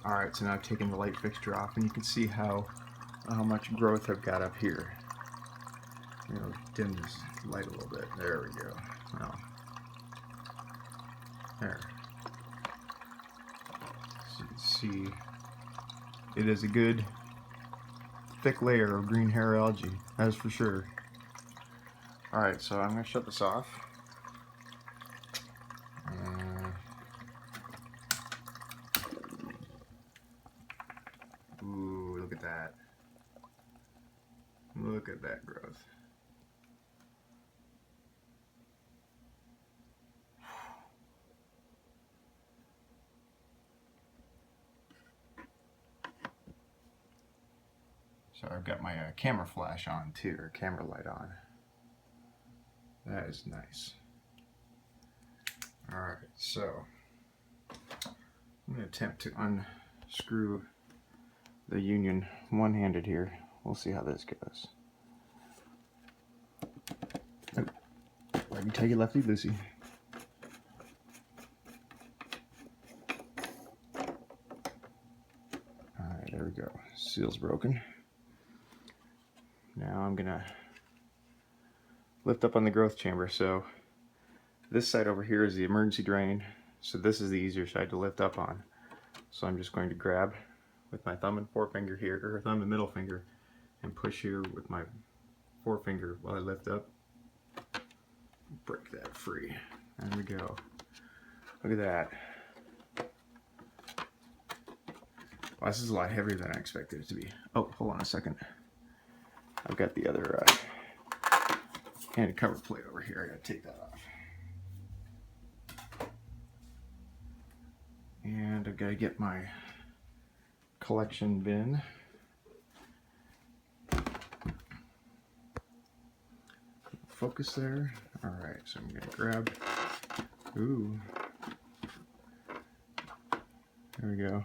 Alright, so now I've taken the light fixture off, and you can see how much growth I've got up here. You know, dim this light a little bit. There we go. Well, there. So you can see it is a good thick layer of green hair algae, that's for sure. Alright, so I'm going to shut this off. Ooh, look at that. Look at that growth. So I've got my camera flash on too, or camera light on. That is nice. Alright, so I'm going to attempt to unscrew the union one-handed here. We'll see how this goes. Oh, let me tell you, lefty loosey. Alright, there we go. Seal's broken. Now I'm gonna lift up on the growth chamber. So this side over here is the emergency drain, so this is the easier side to lift up on. So I'm just going to grab with my thumb and forefinger here, or thumb and middle finger, and push here with my forefinger while I lift up. Break that free. There we go. Look at that. Wow, this is a lot heavier than I expected it to be. Oh, hold on a second. I've got the other handed cover plate over here. I gotta take that off. And I've got to get my collection bin. Focus there. Alright, so I'm going to grab. Ooh. There we go.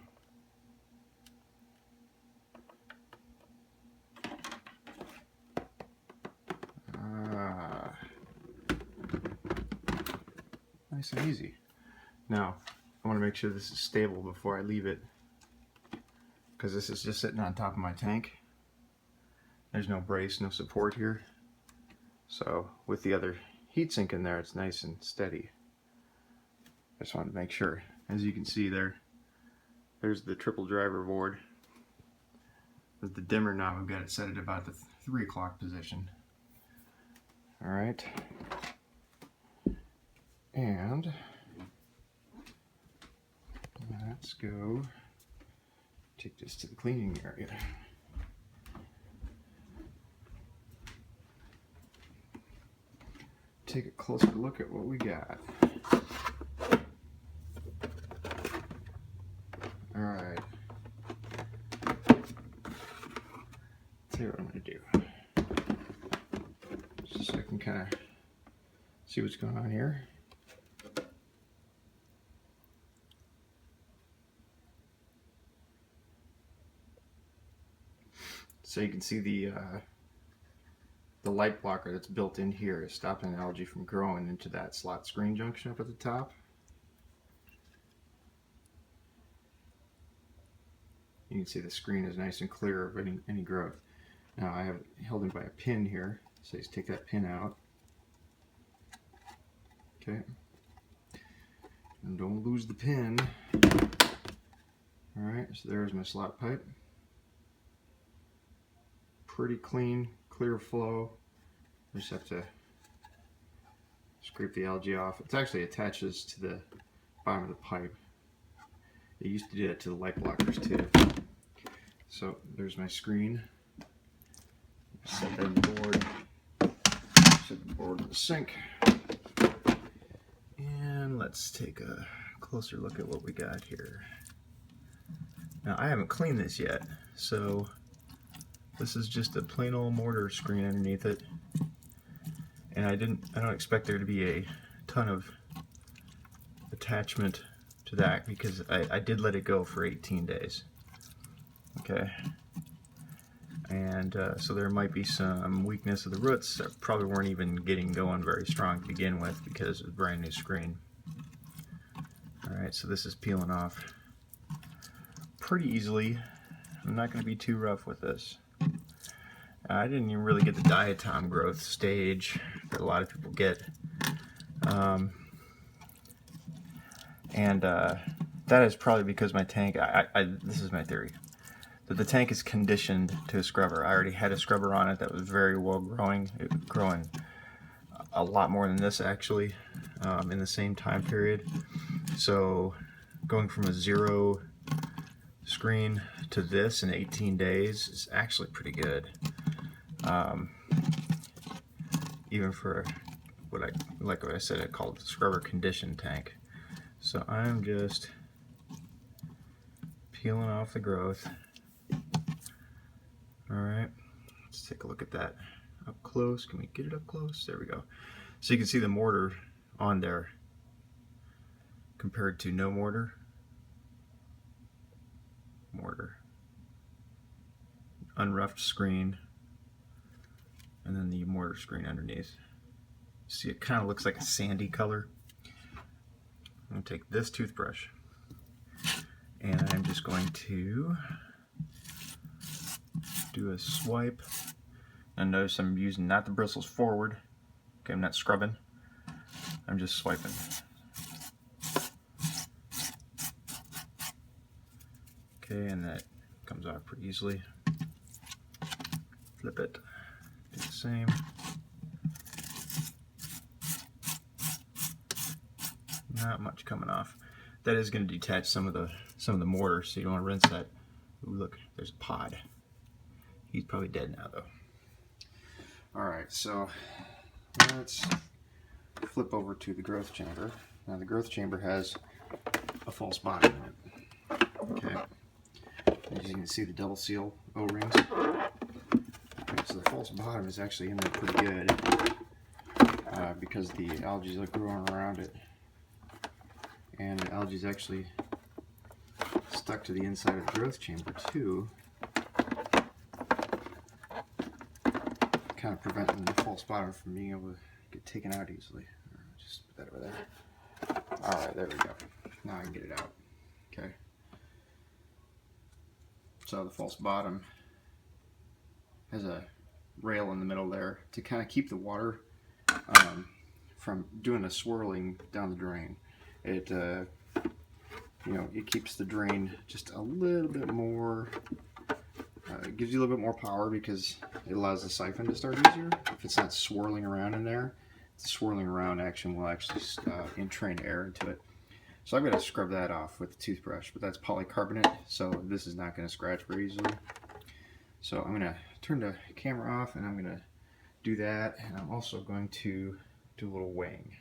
Nice and easy. Now, I want to make sure this is stable before I leave it, because this is just sitting on top of my tank. There's no brace, no support here. So with the other heatsink in there, it's nice and steady. I just wanted to make sure. As you can see there's the triple driver board. With the dimmer knob, we've got it set at about the 3 o'clock position. Alright. And let's go take this to the cleaning area. Take a closer look at what we got. Alright. Let's see what I'm going to do. Just so I can kind of see what's going on here. So you can see the light blocker that's built in here is stopping the algae from growing into that slot screen junction up at the top. You can see the screen is nice and clear of any growth. Now I have it held in by a pin here, so just take that pin out. Okay. And don't lose the pin. Alright, so there's my slot pipe. Pretty clean, clear flow. I just have to scrape the algae off. It actually attaches to the bottom of the pipe. It used to do that to the light blockers too. So there's my screen. Set that in the board. Set the board in the sink. And let's take a closer look at what we got here. Now I haven't cleaned this yet, so this is just a plain old mortar screen underneath it, and I don't expect there to be a ton of attachment to that because I did let it go for 18 days. Okay, and so there might be some weakness of the roots that probably weren't even getting going very strong to begin with because it's a brand new screen. Alright, so this is peeling off pretty easily. I'm not going to be too rough with this. I didn't even really get the diatom growth stage that a lot of people get. That is probably because my tank, this is my theory, that the tank is conditioned to a scrubber. I already had a scrubber on it that was very well growing. It was growing a lot more than this actually in the same time period. So going from a 0 screen to this in 18 days is actually pretty good. Even for what I said, I call it the scrubber conditioned tank. So I'm just peeling off the growth. Alright, let's take a look at that up close. Can we get it up close? There we go. So you can see the mortar on there compared to no mortar. Unroughed screen, and then the mortar screen underneath. See, it kind of looks like a sandy color. I'm going to take this toothbrush and I'm just going to do a swipe. And notice I'm using not the bristles forward. Okay, I'm not scrubbing. I'm just swiping. Okay, and that comes off pretty easily. Flip it. Do the same. Not much coming off. That is going to detach some of the mortar, so you don't want to rinse that. Ooh, look, there's a pod. He's probably dead now, though. All right, so let's flip over to the growth chamber. Now, the growth chamber has a false bottom in it. Okay, as you can see, the double seal O-rings. Okay, so the false bottom is actually in there pretty good because the algae are growing around it. And the algae is actually stuck to the inside of the growth chamber too, kind of preventing the false bottom from being able to get taken out easily. Just put that over there. Alright, there we go. Now I can get it out. Okay. So the false bottom has a rail in the middle there to kind of keep the water from doing a swirling down the drain. It it keeps the drain just a little bit more, it gives you a little bit more power because it allows the siphon to start easier. If it's not swirling around in there, the swirling around action will actually entrain air into it. So I'm going to scrub that off with the toothbrush, but that's polycarbonate, so this is not going to scratch very easily. So I'm going to turn the camera off and I'm going to do that, and I'm also going to do a little weighing.